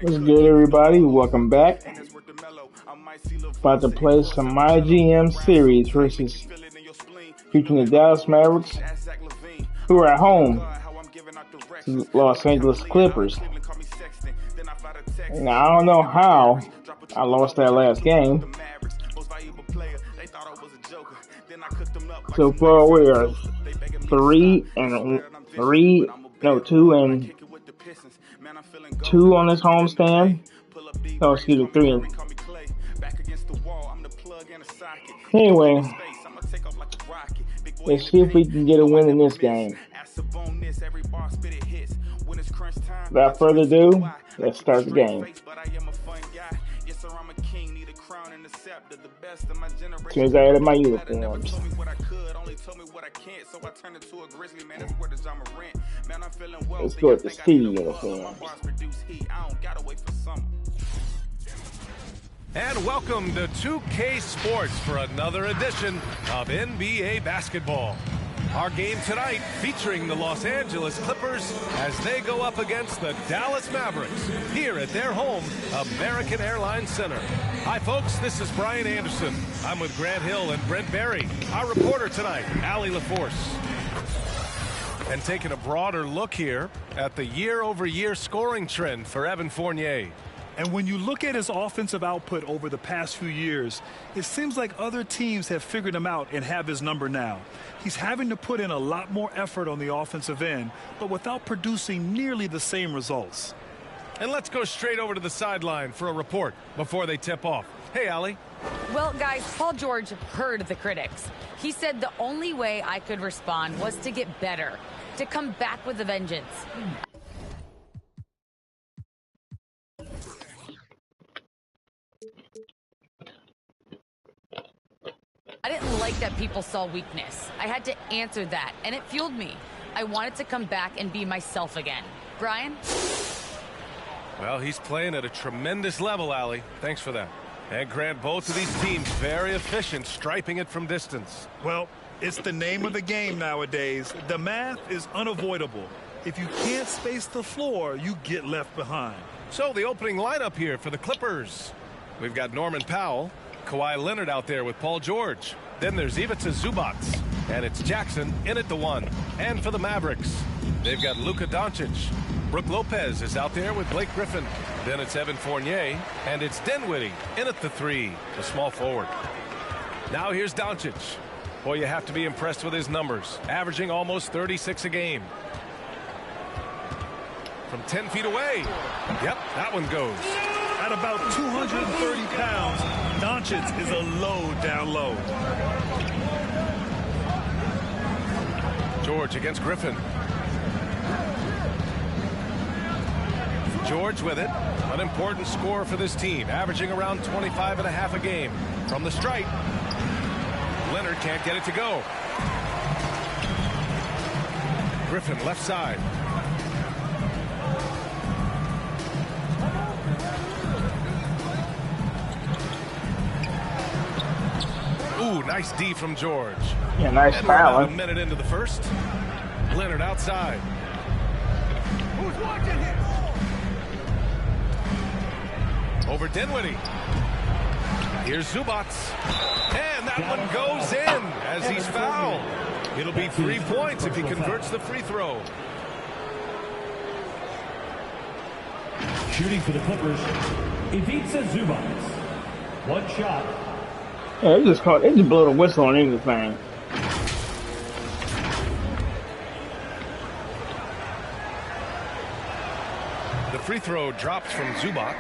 What's good, everybody? Welcome back. About to play some My GM series versus featuring the Dallas Mavericks, who are at home to Los Angeles Clippers. Now, I don't know how I lost that last game. So far, we are 2-2 on this homestand. Oh, excuse me, 3. Anyway, let's see if we can get a win in this game. Without further ado, let's start the game. As soon as I added my uniforms. Let's go with the city uniforms. And welcome to 2K Sports for another edition of NBA basketball. Our game tonight featuring the Los Angeles Clippers as they go up against the Dallas Mavericks here at their home, American Airlines Center. Hi, folks. This is Brian Anderson. I'm with Grant Hill and Brent Berry. Our reporter tonight, Allie LaForce. And taking a broader look here at the year-over-year scoring trend for Evan Fournier. And when you look at his offensive output over the past few years, it seems like other teams have figured him out and have his number now. He's having to put in a lot more effort on the offensive end, but without producing nearly the same results. And let's go straight over to the sideline for a report before they tip off. Hey, Allie. Well, guys, Paul George heard the critics. He said the only way I could respond was to get better, to come back with a vengeance. I didn't like that people saw weakness. I had to answer that, and it fueled me. I wanted to come back and be myself again. Brian? Well, he's playing at a tremendous level, Allie. Thanks for that. And Grant, both of these teams very efficient, striping it from distance. Well, it's the name of the game nowadays. The math is unavoidable. If you can't space the floor, you get left behind. So the opening lineup here for the Clippers. We've got Norman Powell, Kawhi Leonard out there with Paul George. Then there's Ivica Zubac. And it's Jackson in at the 1. And for the Mavericks, they've got Luka Doncic. Brook Lopez is out there with Blake Griffin. Then it's Evan Fournier. And it's Dinwiddie in at the 3, the small forward. Now here's Doncic. Boy, you have to be impressed with his numbers. Averaging almost 36 a game. From 10 feet away. Yep, that one goes. At about 230 pounds, Doncic is a low down low. George against Griffin. George with it. An important score for this team, averaging around 25.5 a game. From the stripe, Leonard can't get it to go. Griffin left side. Ooh, nice D from George. Yeah, nice foul. foul. A minute into the first. Leonard outside. Who's watching here? Over Dinwiddie. Here's Zubac. And that one goes in as he's fouled. It'll be 3 points if he converts the free throw. Shooting for the Clippers, Ivica Zubac. One shot. Yeah, they just blow the whistle on anything. The free throw drops from Zubac.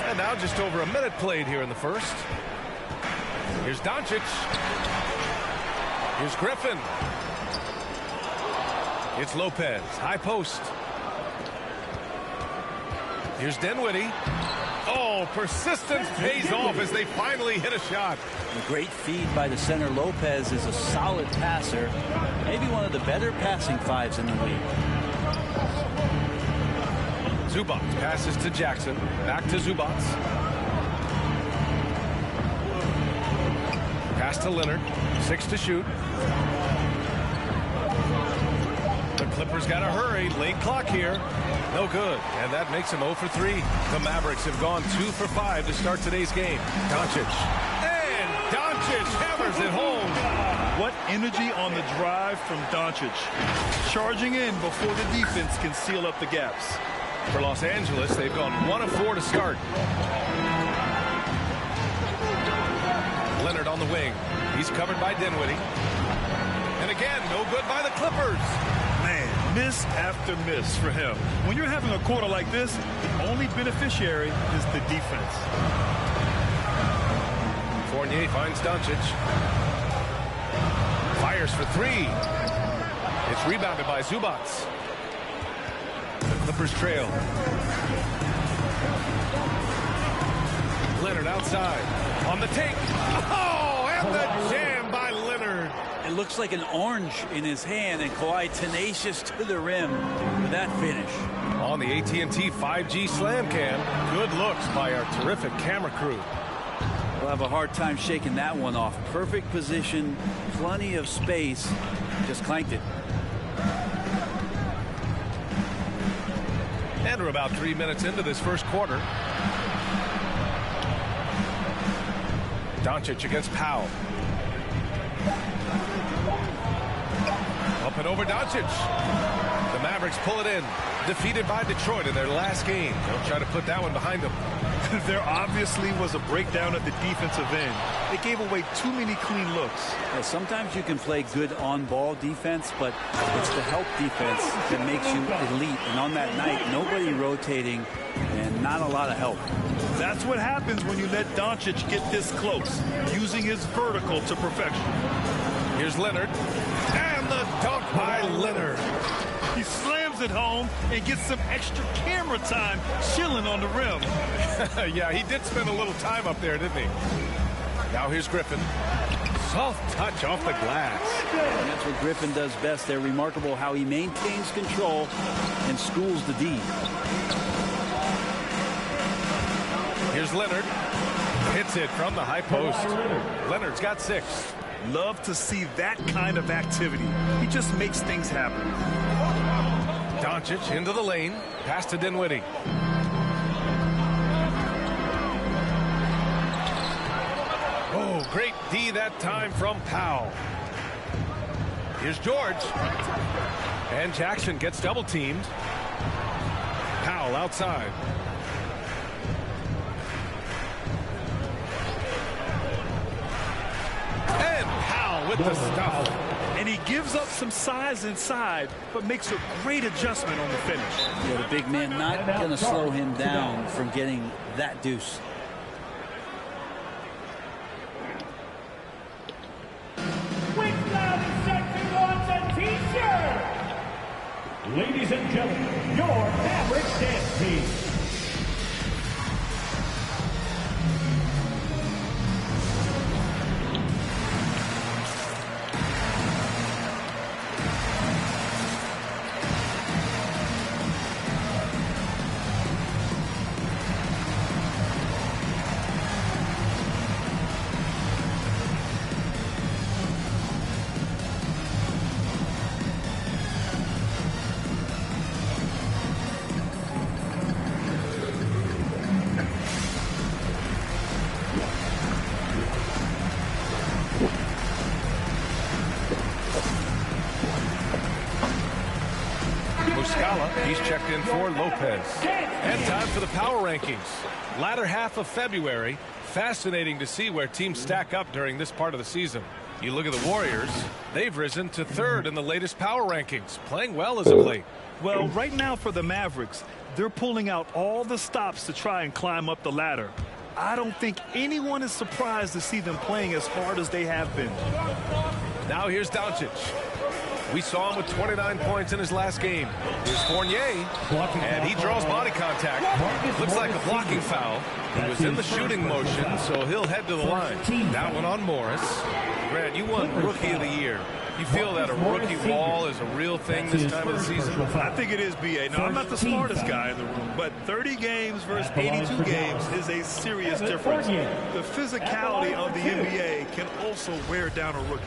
And now just over a minute played here in the first. Here's Doncic. Here's Griffin. It's Lopez, high post. Here's Dinwiddie. Oh, persistence pays off as they finally hit a shot. A great feed by the center. Lopez is a solid passer. Maybe one of the better passing fives in the league. Zubac passes to Jackson. Back to Zubac. Pass to Leonard. 6 to shoot. The Clippers got to hurry. Late clock here. No good. And that makes them 0 for 3. The Mavericks have gone 2 for 5 to start today's game. Doncic. And Doncic hammers it home. What energy on the drive from Doncic. Charging in before the defense can seal up the gaps. For Los Angeles, they've gone 1 of 4 to start. Leonard on the wing. He's covered by Dinwiddie. And again, no good by the Clippers. Man, miss after miss for him. When you're having a quarter like this, the only beneficiary is the defense. Fournier finds Doncic. Fires for 3. It's rebounded by Zubac. The Clippers trail. Leonard outside. On the take. Oh, and the jam by Leonard. It looks like an orange in his hand, and Kawhi tenacious to the rim for that finish. On the AT&T 5G Slam Cam. Good looks by our terrific camera crew. We'll have a hard time shaking that one off. Perfect position, plenty of space. Just clanked it. And we're about 3 minutes into this first quarter. Doncic against Powell. Up and over Doncic. The Mavericks pull it in. Defeated by Detroit in their last game. They'll try to put that one behind them. There obviously was a breakdown at the defensive end. They gave away too many clean looks. Yeah, sometimes you can play good on-ball defense, but it's the help defense that makes you elite. And on that night, nobody rotating and not a lot of help. That's what happens when you let Doncic get this close, using his vertical to perfection. Here's Leonard. And the dunk by Leonard. He slams it home and gets some extra camera time chilling on the rim. Yeah, he did spend a little time up there, didn't he? Now here's Griffin. Soft touch off the glass. And that's what Griffin does best. They're remarkable how he maintains control and schools the D. Here's Leonard. Hits it from the high post. Leonard's got 6. Love to see that kind of activity. He just makes things happen. Doncic into the lane. Pass to Dinwiddie. Oh, great D that time from Powell. Here's George. And Jackson gets double teamed. Powell outside. And Powell with the stuff. And he gives up some size inside, but makes a great adjustment on the finish. Yeah, the big man not going to slow him down from getting that deuce. Ladies and gentlemen, your Mavericks dance team. He's checked in for Lopez. And time for the power rankings. Latter half of February. Fascinating to see where teams stack up during this part of the season. You look at the Warriors. They've risen to 3rd in the latest power rankings. Playing well as of late. Well, right now for the Mavericks, they're pulling out all the stops to try and climb up the ladder. I don't think anyone is surprised to see them playing as hard as they have been. Now here's Doncic. We saw him with 29 points in his last game. Here's Fournier, and he draws body contact. Looks like a blocking foul. He was in the shooting motion, so he'll head to the line. That one on Morris. Grant, you won Rookie of the Year. You feel that a rookie wall is a real thing this time of the season? I think it is, B.A. Now, I'm not the smartest guy in the room, but 30 games versus 82 games is a serious difference. The physicality of the NBA can also wear down a rookie.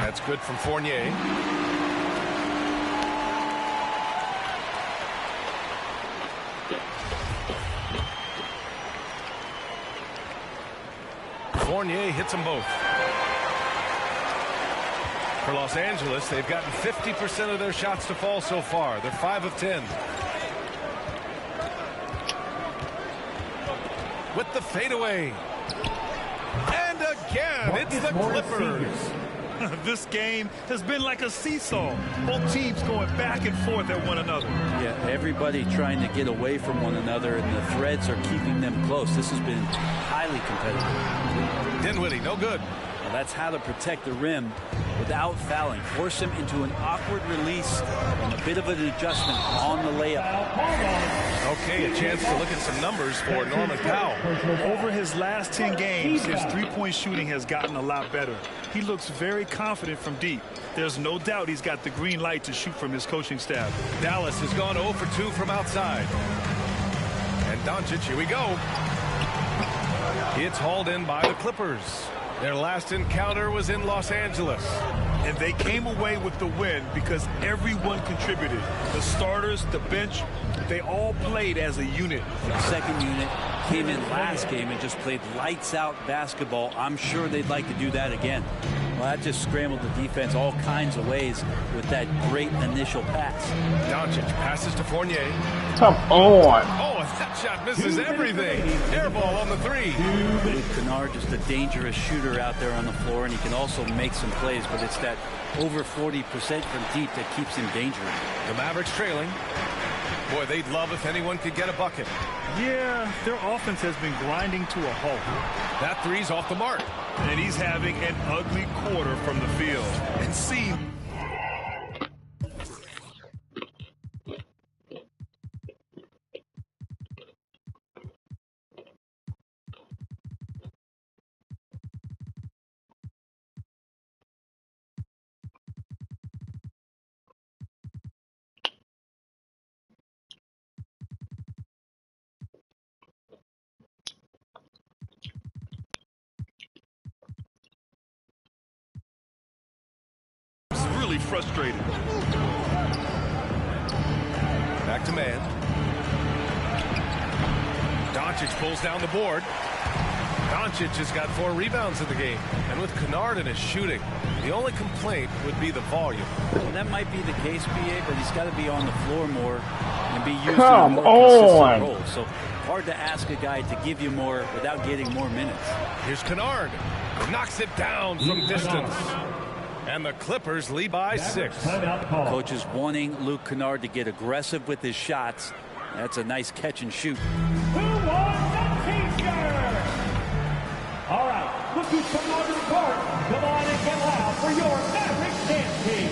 That's good from Fournier. Fournier hits them both. For Los Angeles, they've gotten 50% of their shots to fall so far. They're 5 of 10. With the fadeaway. And again, it's the Clippers. This game has been like a seesaw. Both teams going back and forth at one another. Yeah, everybody trying to get away from one another, and the threads are keeping them close. This has been highly competitive. Dinwiddie, no good. Well, that's how to protect the rim without fouling. Force him into an awkward release and a bit of an adjustment on the layup. Okay, a chance to look at some numbers for Norman Powell. Over his last 10 games, his three-point shooting has gotten a lot better. He looks very confident from deep. There's no doubt he's got the green light to shoot from his coaching staff. Dallas has gone 0 for 2 from outside. And Doncic, here we go. It's hauled in by the Clippers. Their last encounter was in Los Angeles. And they came away with the win because everyone contributed. The starters, the bench, they all played as a unit. The second unit came in last game and just played lights-out basketball. I'm sure they'd like to do that again. Well, that just scrambled the defense all kinds of ways with that great initial pass. Doncic passes to Fournier. Come on. Oh, that shot misses everything. Air ball on the three. Luke Kennard, just a dangerous shooter out there on the floor, and he can also make some plays, but it's that over 40% from deep that keeps him dangerous. The Mavericks trailing. Boy, they'd love if anyone could get a bucket. Yeah, their offense has been grinding to a halt. That three's off the mark. And he's having an ugly quarter from the field. And see. Really frustrated. Back to man. Doncic pulls down the board. Doncic has got 4 rebounds in the game. And with Kennard in his shooting, the only complaint would be the volume. Well, that might be the case, BA, but he's got to be on the floor more and be used Come in a more consistent on. role. So hard to ask a guy to give you more without getting more minutes. Here's Kennard. Knocks it down from distance. And the Clippers lead by 6. Coach is wanting Luke Kennard to get aggressive with his shots. That's a nice catch and shoot. Who won the T-shirt? All right, look who's coming onto the court. Come on and get loud for your Mavericks dance team.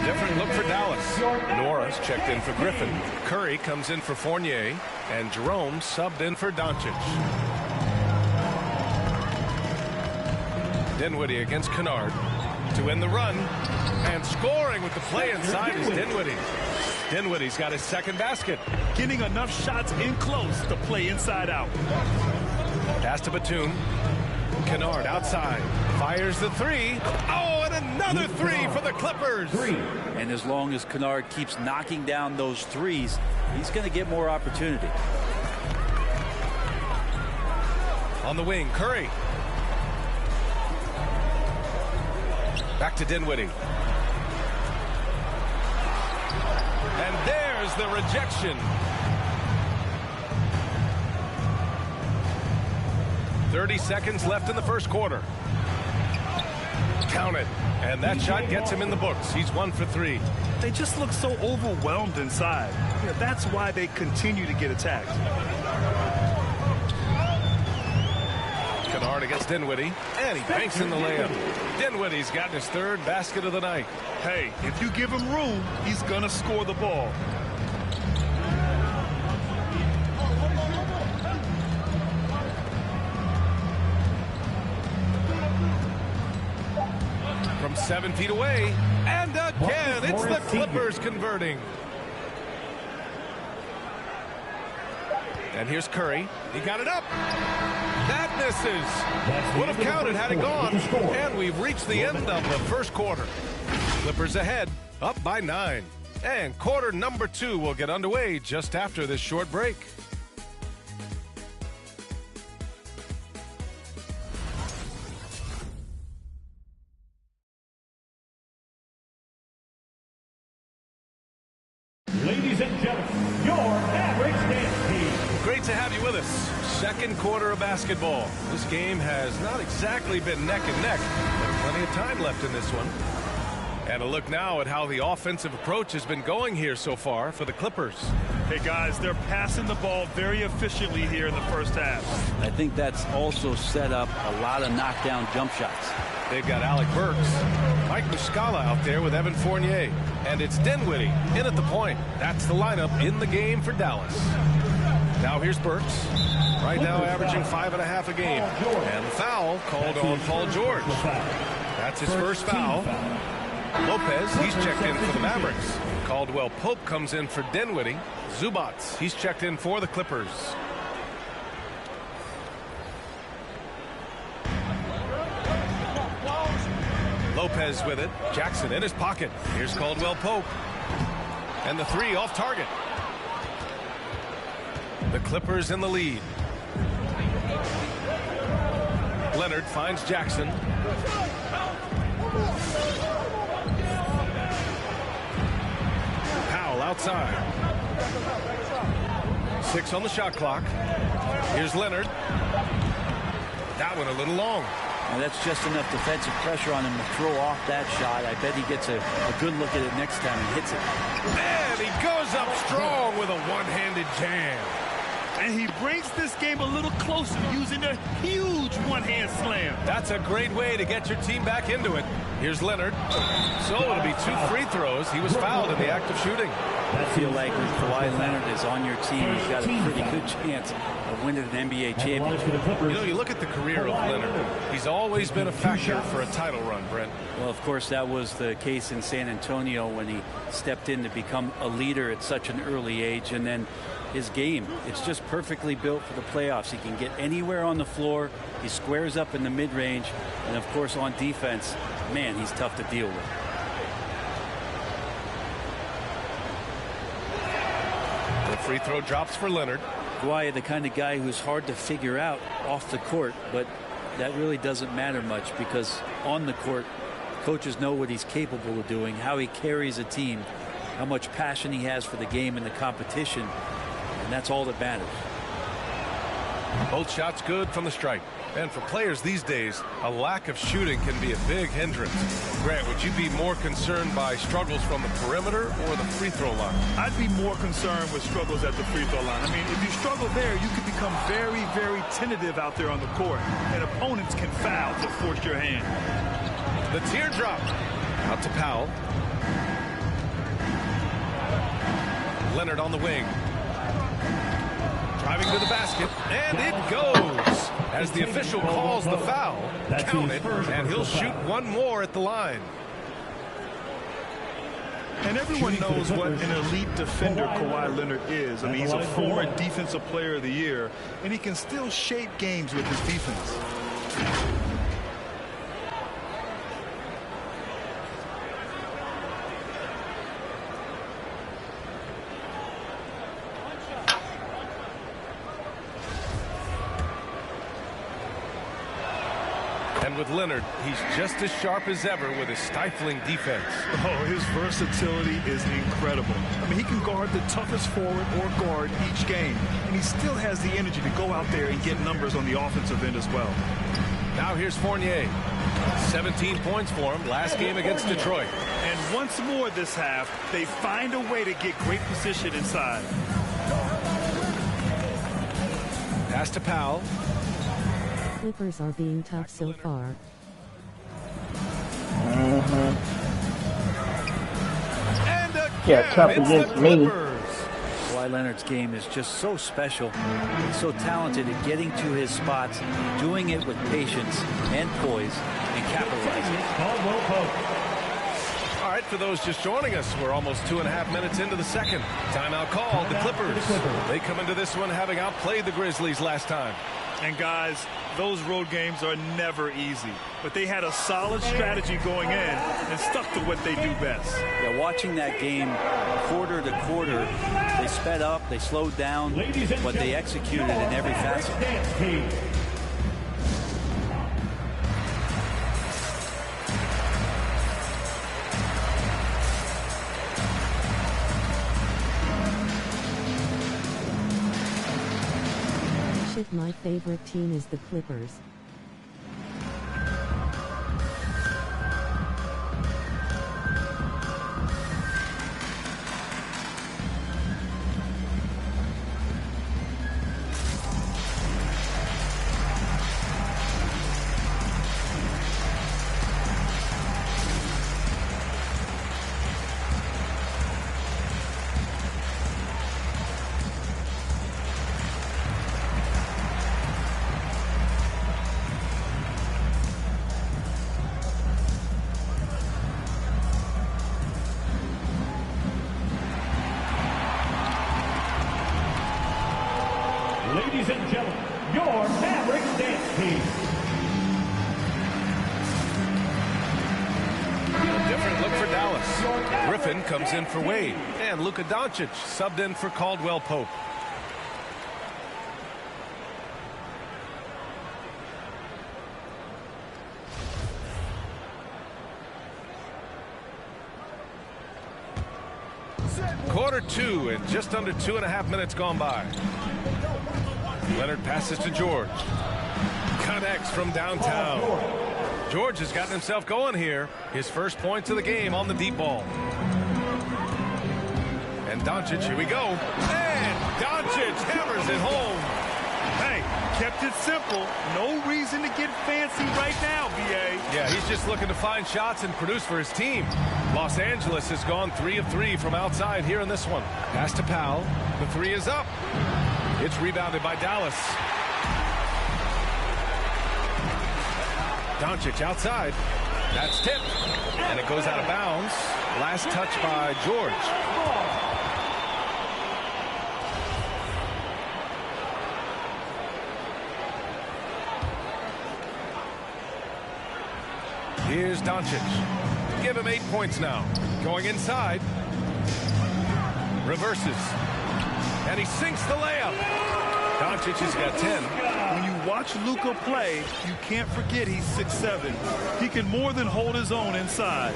Different look for Dallas. Norris checked in for Griffin. Curry comes in for Fournier. And Jerome subbed in for Doncic. Dinwiddie against Kennard to win the run. And scoring with the play inside is Dinwiddie. Dinwiddie's got his second basket. Getting enough shots in close to play inside out. Pass to Batum. Kennard outside. Fires the three. Oh, and another three for the Clippers. And as long as Kennard keeps knocking down those threes, he's going to get more opportunity. On the wing, Curry. Back to Dinwiddie. And there's the rejection. 30 seconds left in the first quarter. Count it. And that shot gets him in the books. He's 1 for 3. They just look so overwhelmed inside. Yeah, that's why they continue to get attacked. Leonard against Dinwiddie, and he banks in the layup. Dinwiddie's gotten his third basket of the night. Hey, if you give him room, he's going to score the ball. From 7 feet away, and again, it's the Clippers converting. And here's Curry. He got it up. That misses. Would have counted had it gone. And we've reached the end of the first quarter. Clippers ahead, up by 9. And quarter number 2 will get underway just after this short break. Ladies and gentlemen, your Mavericks dance team. Great to have you with us. Second quarter of basketball. This game has not exactly been neck and neck, but plenty of time left in this one. And a look now at how the offensive approach has been going here so far for the Clippers. Hey, guys, they're passing the ball very efficiently here in the first half. I think that's also set up a lot of knockdown jump shots. They've got Alec Burks, Mike Muscala out there with Evan Fournier. And it's Dinwiddie in at the point. That's the lineup in the game for Dallas. Now here's Burks. Right now averaging 5.5 a game. And the foul called on Paul George. That's his first foul. Lopez, he's checked in for the Mavericks. Caldwell Pope comes in for Dinwiddie. Zubats, he's checked in for the Clippers. Lopez with it. Jackson in his pocket. Here's Caldwell Pope. And the three off target. The Clippers in the lead. Leonard finds Jackson. Powell outside. 6 on the shot clock. Here's Leonard. That one a little long. And that's just enough defensive pressure on him to throw off that shot. I bet he gets a good look at it next time and hits it. And he goes up strong with a one-handed jam. And he brings this game a little closer using a huge one-hand slam. That's a great way to get your team back into it. Here's Leonard. So it'll be 2 free throws. He was fouled in the act of shooting. I feel like when Kawhi Leonard is on your team, you've got a pretty good chance of winning an NBA championship. You know, you look at the career of Leonard. He's always been a factor for a title run, Brent. Well, of course, that was the case in San Antonio when he stepped in to become a leader at such an early age. And then his game, it's just perfectly built for the playoffs. He can get anywhere on the floor. He squares up in the mid-range. And, of course, on defense, man, he's tough to deal with. The free throw drops for Leonard. Kawhi, the kind of guy who's hard to figure out off the court, but that really doesn't matter much because on the court, coaches know what he's capable of doing, how he carries a team, how much passion he has for the game and the competition, and that's all that matters. Both shots good from the stripe. And for players these days, a lack of shooting can be a big hindrance. Grant, would you be more concerned by struggles from the perimeter or the free throw line? I'd be more concerned with struggles at the free throw line. I mean, if you struggle there, you can become very, very tentative out there on the court. And opponents can foul to force your hand. The teardrop. Out to Powell. Leonard on the wing. Driving to the basket, and it goes. As the official calls the foul, count it, and he'll shoot one more at the line. And everyone knows what an elite defender Kawhi Leonard is. I mean, he's a former Defensive Player of the Year, and he can still shape games with his defense. And with Leonard, he's just as sharp as ever with his stifling defense. Oh, his versatility is incredible. I mean, he can guard the toughest forward or guard each game, and he still has the energy to go out there and get numbers on the offensive end as well. Now here's Fournier. 17 points for him last game against Detroit. And once more this half, they find a way to get great position inside. Pass to Powell. Clippers are being tough so far. And Yeah, tough again, it's against the me. Clippers. Kawhi Leonard's game is just so special. He's so talented at getting to his spots, doing it with patience and poise, and capitalizing. Caldwell Pope. All right, for those just joining us, we're almost 2.5 minutes into the second. Timeout called, the Clippers. They come into this one having outplayed the Grizzlies last time. And guys, those road games are never easy. But they had a solid strategy going in and stuck to what they do best. Yeah, watching that game quarter to quarter, they sped up, they slowed down, but they executed in every facet. Dance team. Shit, my favorite team is the Clippers. Ladies and gentlemen, your Mavericks dance team. Different look for Dallas. Griffin comes in for Wade. And Luka Doncic subbed in for Caldwell Pope. Quarter two and just under 2.5 minutes gone by. Leonard passes to George. Connects from downtown. George has gotten himself going here. His first points of the game on the deep ball. And Doncic, here we go. And Doncic hammers it home. Hey, kept it simple. No reason to get fancy right now, B.A. Yeah, he's just looking to find shots and produce for his team. Los Angeles has gone 3 of 3 from outside here in this one. Pass to Powell. The three is up. It's rebounded by Dallas. Doncic outside. That's tipped. And it goes out of bounds. Last touch by George. Here's Doncic. Give him 8 points now. Going inside. Reverses. And he sinks the layup. Doncic has got 10. When you watch Luka play, you can't forget he's 6'7". He can more than hold his own inside.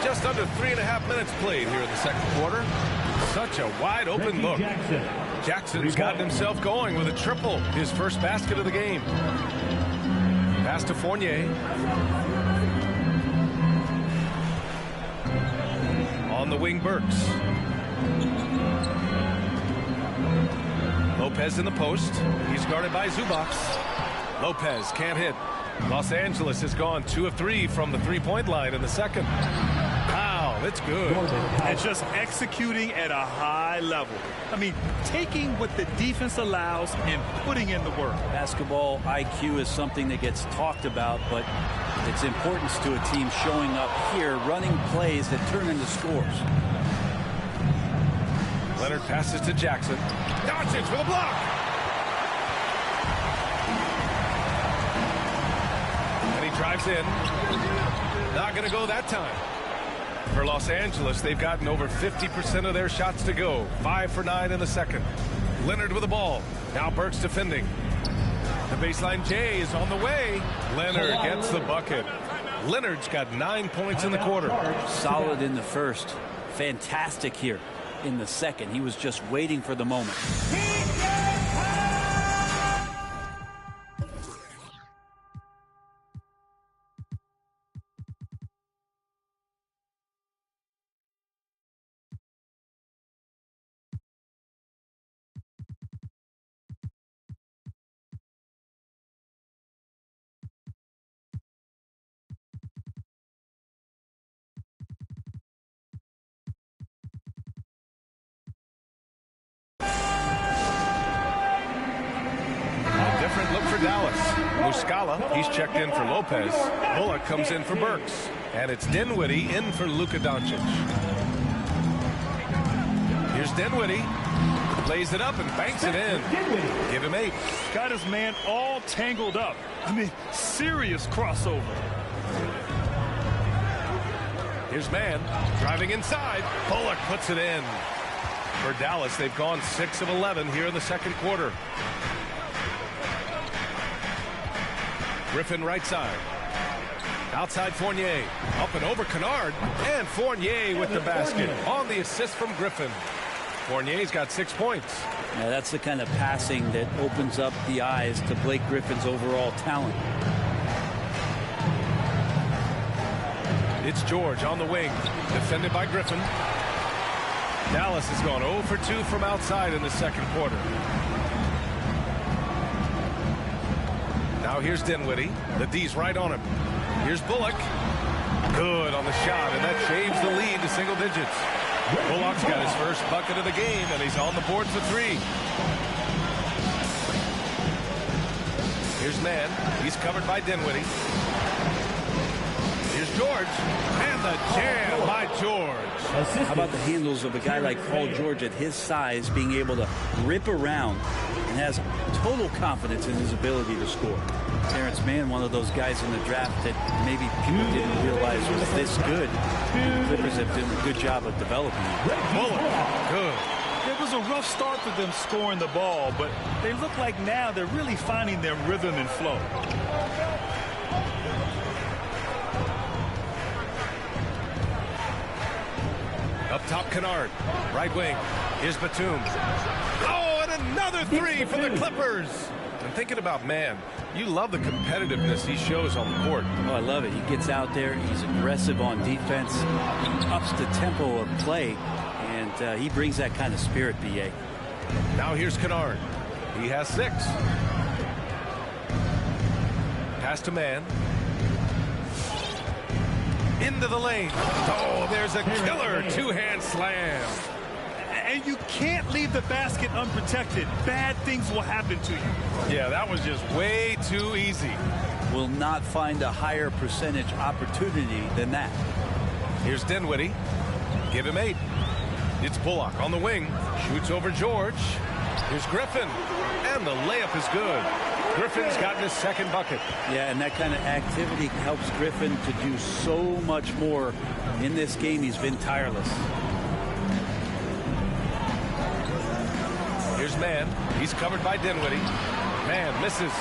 Just under 3.5 minutes played here in the second quarter. Such a wide open look. Jackson's gotten himself going with a triple. His first basket of the game. Pass to Fournier. On the wing, Burks. Lopez in the post. He's guarded by Zubac. Lopez can't hit. Los Angeles has gone 2 of 3 from the three-point line in the second. Wow, it's good. And just executing at a high level. I mean, taking what the defense allows and putting in the work. Basketball IQ is something that gets talked about, but its importance to a team showing up here, running plays that turn into scores. Leonard passes to Jackson. Doncic with a block. And he drives in. Not going to go that time. For Los Angeles, they've gotten over 50% of their shots to go. 5 for 9 in the second. Leonard with the ball. Now Burks defending. The baseline J is on the way. Leonard gets the bucket. Leonard's got 9 points in the quarter. Solid in the first. Fantastic here in the second. He was just waiting for the moment. Dallas. Muscala, he's checked in for Lopez. Bullock comes in for Burks. And it's Dinwiddie in for Luka Doncic. Here's Dinwiddie. Lays it up and banks it in. Give him 8. Got his man all tangled up. I mean, serious crossover. Here's Mann driving inside. Bullock puts it in. For Dallas, they've gone 6 of 11 here in the second quarter. Griffin right side. Outside Fournier. Up and over Kennard. And Fournier with the basket. On the assist from Griffin. Fournier's got 6 points. Yeah, that's the kind of passing that opens up the eyes to Blake Griffin's overall talent. It's George on the wing. Defended by Griffin. Dallas has gone 0 for 2 from outside in the second quarter. Now here's Dinwiddie. The D's right on him. Here's Bullock. Good on the shot, and that shaves the lead to single digits. Bullock's got his first bucket of the game, and he's on the board for 3. Here's Mann. He's covered by Dinwiddie. Here's George. And the jam by George. How about the handles of a guy like Paul George at his size being able to rip around and has total confidence in his ability to score. Terrence Mann, one of those guys in the draft that maybe people didn't realize was this good. The Clippers have done a good job of developing him. Bullock. Good. It was a rough start for them scoring the ball, but they look like now they're really finding their rhythm and flow. Up top, Kennard. Right wing. Here's Batum. Oh, and another 3 for the Clippers. And thinking about Mann, you love the competitiveness he shows on the court. Oh, I love it. He gets out there. He's aggressive on defense. He ups the tempo of play, and he brings that kind of spirit, B.A. Now here's Kennard. He has 6. Pass to Mann. Into the lane. Oh, there's a killer 2-hand slam. And you can't leave the basket unprotected. Bad things will happen to you. Yeah, that was just way too easy. Will not find a higher percentage opportunity than that. Here's Dinwiddie. Give him 8. It's Bullock on the wing. Shoots over George. Here's Griffin. And the layup is good. Griffin's gotten his second bucket. Yeah, and that kind of activity helps Griffin to do so much more. In this game, he's been tireless. Here's Mann. He's covered by Dinwiddie. Mann misses.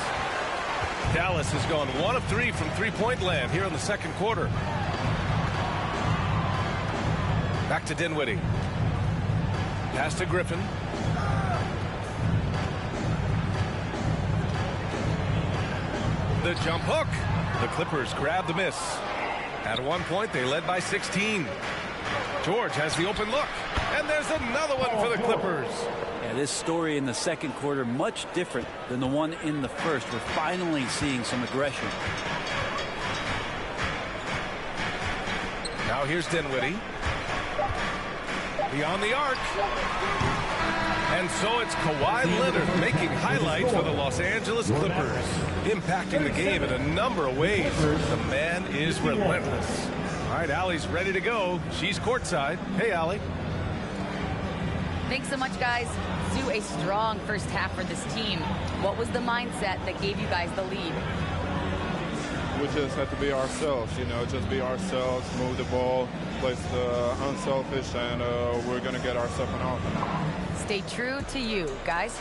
Dallas has gone 1 of 3 from three-point land here in the second quarter. Back to Dinwiddie. Pass to Griffin. The jump hook. The Clippers grab the miss. At one point, they led by 16. George has the open look. And there's another one for the Clippers. Yeah, this story in the second quarter, much different than the one in the first. We're finally seeing some aggression. Now here's Dinwiddie. Beyond the arc. And so it's Kawhi Leonard making highlights for the Los Angeles Clippers. Impacting the game in a number of ways. The man is relentless. All right, Allie's ready to go. She's courtside. Hey, Allie. Thanks so much, guys. Sue, a strong first half for this team. What was the mindset that gave you guys the lead? We just have to be ourselves, just be ourselves, move the ball, play unselfish, and we're going to get ourselves an offense. Stay true to you, guys.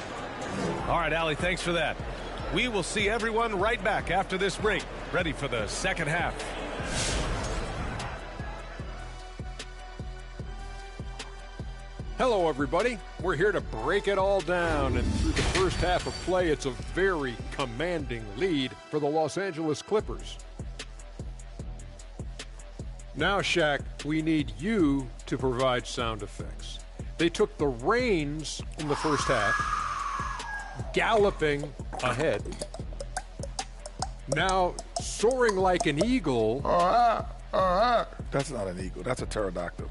All right, Allie, thanks for that. We will see everyone right back after this break, ready for the second half. Hello, everybody. We're here to break it all down, and through the first half of play, it's a very commanding lead for the Los Angeles Clippers. Now, Shaq, we need you to provide sound effects. They took the reins in the first half, galloping ahead. Now, soaring like an eagle. That's not an eagle. That's a pterodactyl.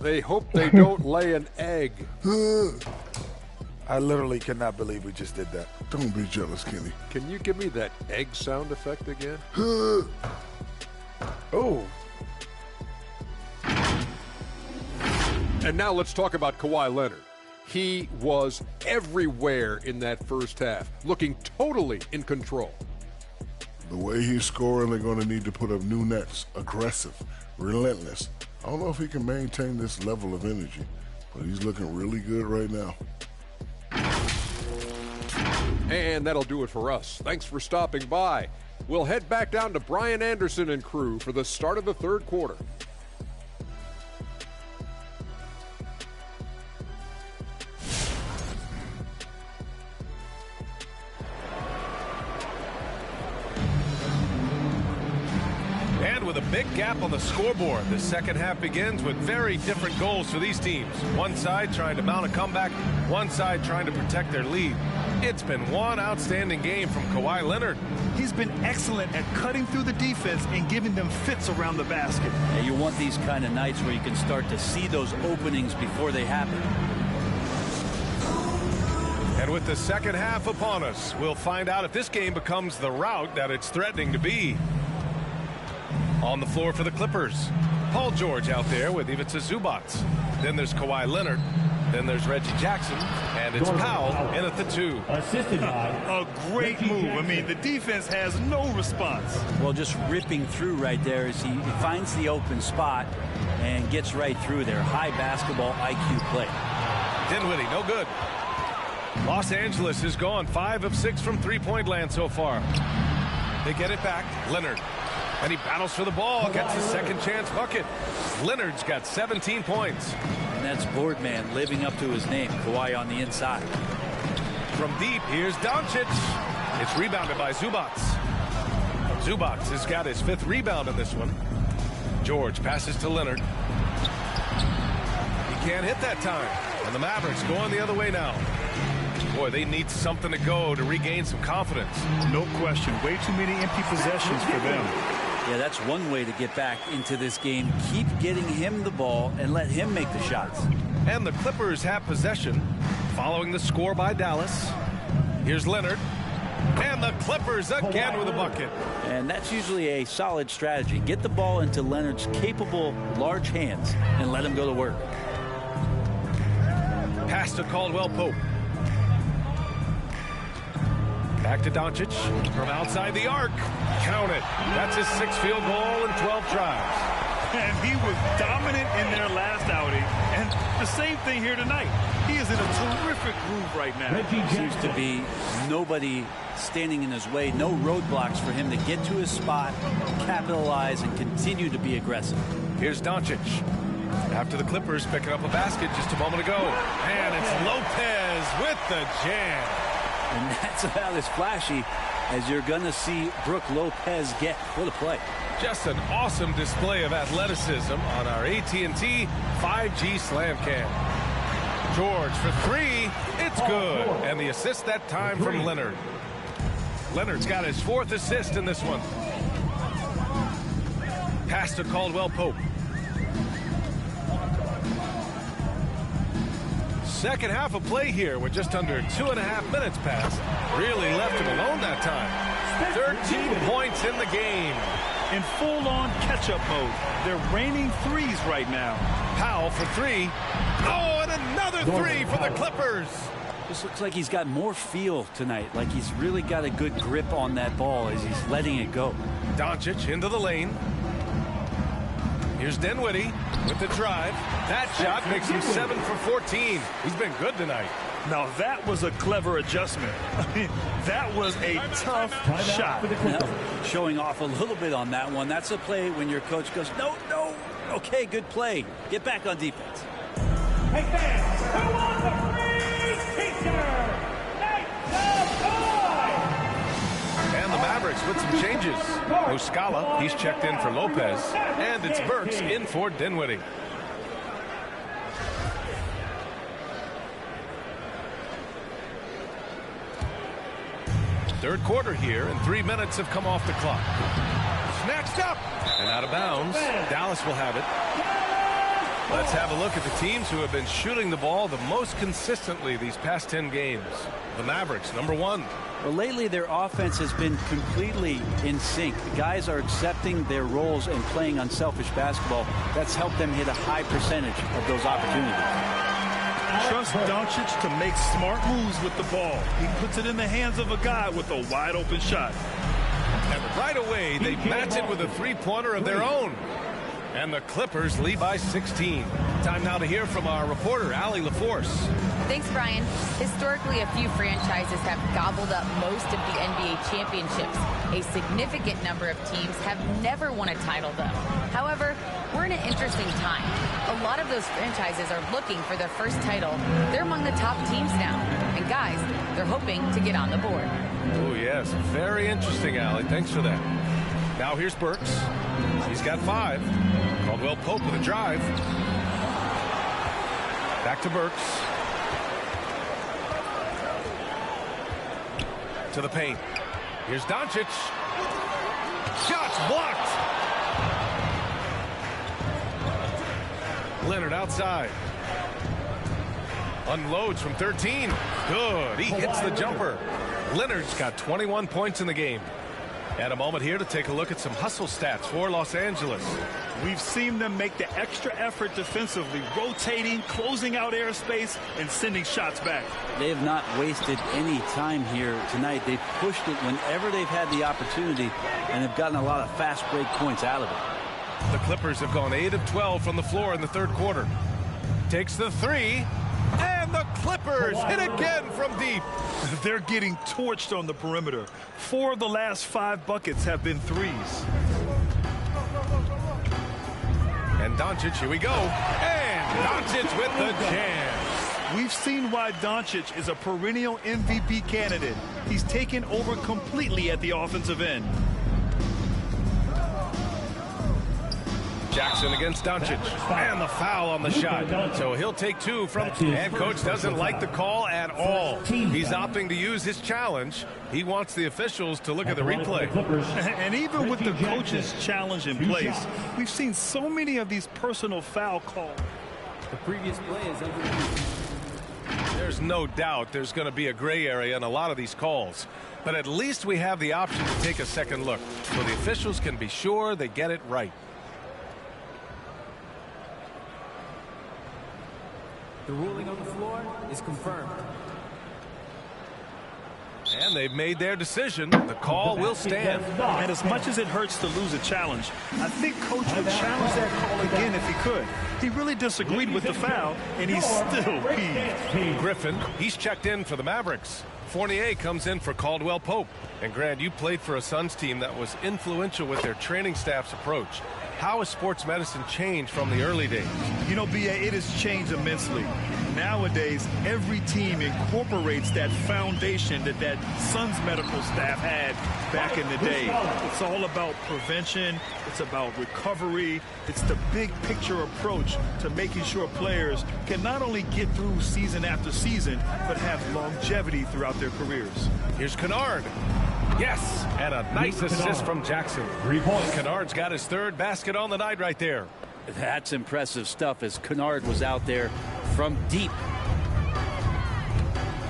They hope they don't lay an egg. I literally cannot believe we just did that. Don't be jealous, Kenny. Can you give me that egg sound effect again? Oh. And now let's talk about Kawhi Leonard. He was everywhere in that first half, looking totally in control. The way he's scoring, they're going to need to put up new nets. Aggressive, relentless. I don't know if he can maintain this level of energy, but he's looking really good right now. And that'll do it for us. Thanks for stopping by. We'll head back down to Brian Anderson and crew for the start of the third quarter. And with a big gap on the scoreboard, the second half begins with very different goals for these teams. One side trying to mount a comeback, one side trying to protect their lead. It's been one outstanding game from Kawhi Leonard. He's been excellent at cutting through the defense and giving them fits around the basket. Yeah, you want these kind of nights where you can start to see those openings before they happen. And with the second half upon us, we'll find out if this game becomes the rout that it's threatening to be. On the floor for the Clippers, Paul George out there with Ivica Zubac. Then there's Kawhi Leonard. Then there's Reggie Jackson. And it's Powell in at the 2. Assisted by A great move. I mean, the defense has no response. Well, just ripping through right there as he finds the open spot and gets right through there. High basketball IQ play. Dinwiddie, no good. Los Angeles is gone 5 of 6 from three-point land so far. They get it back. Leonard. And he battles for the ball, gets the second chance bucket. Leonard's got 17 points. And that's Boardman living up to his name. Kawhi on the inside. From deep, here's Doncic. It's rebounded by Zubac. Zubac has got his 5th rebound in this one. George passes to Leonard. He can't hit that time. And the Mavericks going the other way now. Boy, they need something to go to regain some confidence. No question. Way too many empty possessions for them. Yeah, that's one way to get back into this game. Keep getting him the ball and let him make the shots. And the Clippers have possession following the score by Dallas. Here's Leonard. And the Clippers again with a bucket. And that's usually a solid strategy. Get the ball into Leonard's capable, large hands and let him go to work. Pass to Caldwell-Pope. Back to Doncic from outside the arc. Count it. That's his 6th field goal in 12 tries. And he was dominant in their last outing. And the same thing here tonight. He is in a terrific groove right now. Seems to be nobody standing in his way. No roadblocks for him to get to his spot, capitalize, and continue to be aggressive. Here's Doncic. After the Clippers picking up a basket just a moment ago. And it's Lopez with the jam. And that's about as flashy as you're going to see Brook Lopez get for the play. Just an awesome display of athleticism on our AT&T 5G Slam Cam. George for 3. It's good. And the assist that time from Leonard. Leonard's got his 4th assist in this one. Pass to Caldwell-Pope. Second half of play here with just under 2.5 minutes passed. Really left him alone that time. 13 points in the game. In full-on catch-up mode. They're raining threes right now. Powell for 3. Oh, and another 3 for the Clippers. This looks like he's got more feel tonight. Like he's really got a good grip on that ball as he's letting it go. Doncic into the lane. Here's Dinwiddie with the drive. That shot makes him 7 for 14. He's been good tonight. Now that was a clever adjustment. I mean, that was a tough shot. Now, showing off a little bit on that one. That's a play when your coach goes, no, no. Okay, good play. Get back on defense. Hey fans, who wants a free t-shirt? And the Mavericks with some changes. Muscala, he's checked in for Lopez. And it's Burks in for Dinwiddie. Third quarter here, and 3 minutes have come off the clock. Snatched up and out of bounds. Dallas will have it. Let's have a look at the teams who have been shooting the ball the most consistently these past 10 games. The Mavericks, number 1. Well, lately their offense has been completely in sync. The guys are accepting their roles and playing unselfish basketball. That's helped them hit a high percentage of those opportunities. Trust Doncic to make smart moves with the ball. He puts it in the hands of a guy with a wide open shot. And right away, they match it with a three-pointer of their own. And the Clippers lead by 16. Time now to hear from our reporter, Allie LaForce. Thanks, Brian. Historically, a few franchises have gobbled up most of the NBA championships. A significant number of teams have never won a title, though. However, we're in an interesting time. A lot of those franchises are looking for their first title. They're among the top teams now. And guys, they're hoping to get on the board. Oh, yes. Very interesting, Allie. Thanks for that. Now here's Burks. He's got 5. Caldwell Pope with a drive. Back to Burks. To the paint. Here's Doncic. Shots blocked. Leonard outside. Unloads from 13. Good. He hits the jumper. Leonard's got 21 points in the game. And a moment here to take a look at some hustle stats for Los Angeles. We've seen them make the extra effort defensively, rotating, closing out airspace, and sending shots back. They have not wasted any time here tonight. They've pushed it whenever they've had the opportunity, and have gotten a lot of fast break points out of it. The Clippers have gone 8 of 12 from the floor in the third quarter. Takes the 3. And the Clippers hit again from deep. They're getting torched on the perimeter. 4 of the last 5 buckets have been threes. And Doncic, here we go. And Doncic with the jam. We've seen why Doncic is a perennial MVP candidate. He's taken over completely at the offensive end. Jackson against Doncic, and the foul on the shot. So he'll take 2 from, and coach doesn't like the call at all. He's opting to use his challenge. He wants the officials to look at the replay. And even with the coach's challenge in place, we've seen so many of these personal foul calls. The previous play is under. There's no doubt there's going to be a gray area in a lot of these calls. But at least we have the option to take a second look, so the officials can be sure they get it right. The ruling on the floor is confirmed. And they've made their decision. The call will stand. And as much as it hurts to lose a challenge, I think coach would challenge that call again if he could. He really disagreed with the foul, and he's still peeved. Griffin, he's checked in for the Mavericks. Fournier comes in for Caldwell Pope. And Grant, you played for a Suns team that was influential with their training staff's approach. How has sports medicine changed from the early days? You know, B.A., it has changed immensely. Nowadays, every team incorporates that foundation that Suns medical staff had back in the day. It's all about prevention. It's about recovery. It's the big picture approach to making sure players can not only get through season after season, but have longevity throughout their careers. Here's Kennard. Yes, and a nice assist from Jackson. 3 points. Kennard's got his 3rd basket on the night right there. That's impressive stuff as Kennard was out there from deep.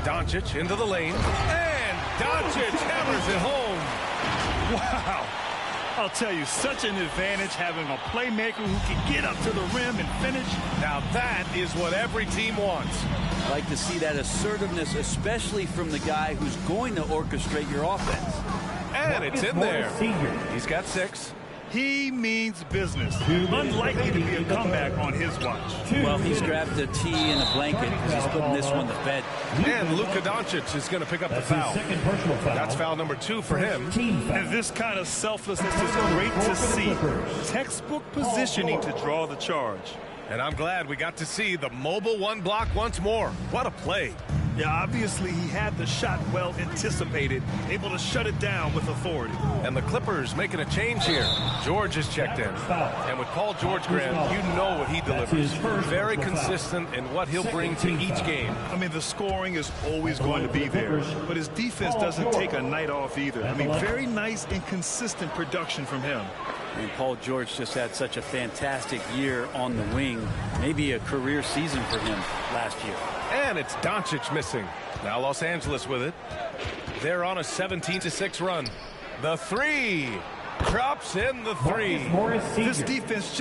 Doncic into the lane, and Doncic hammers it home. Wow. I'll tell you, such an advantage having a playmaker who can get up to the rim and finish. Now that is what every team wants. I like to see that assertiveness, especially from the guy who's going to orchestrate your offense. And it's in there. He's got 6. He means business. Unlikely to be a comeback on his watch. Well, he's grabbed a tee and a blanket because he's putting this one to bed. And Luka Doncic is going to pick up the foul. That's foul number 2 for him. And this kind of selflessness is great to see. Textbook positioning to draw the charge. And I'm glad we got to see the mobile 1 block once more. What a play. Yeah, obviously he had the shot well anticipated, able to shut it down with authority. And the Clippers making a change here. George is checked in. And with Paul George, Grant, you know what he delivers. Very consistent in what he'll bring to each game. I mean, the scoring is always going to be there, but his defense doesn't take a night off either. I mean, very nice and consistent production from him. And Paul George just had such a fantastic year on the wing. Maybe a career season for him last year. And it's Doncic missing. Now Los Angeles with it. They're on a 17-6 run. The three. Drops in the three. This defense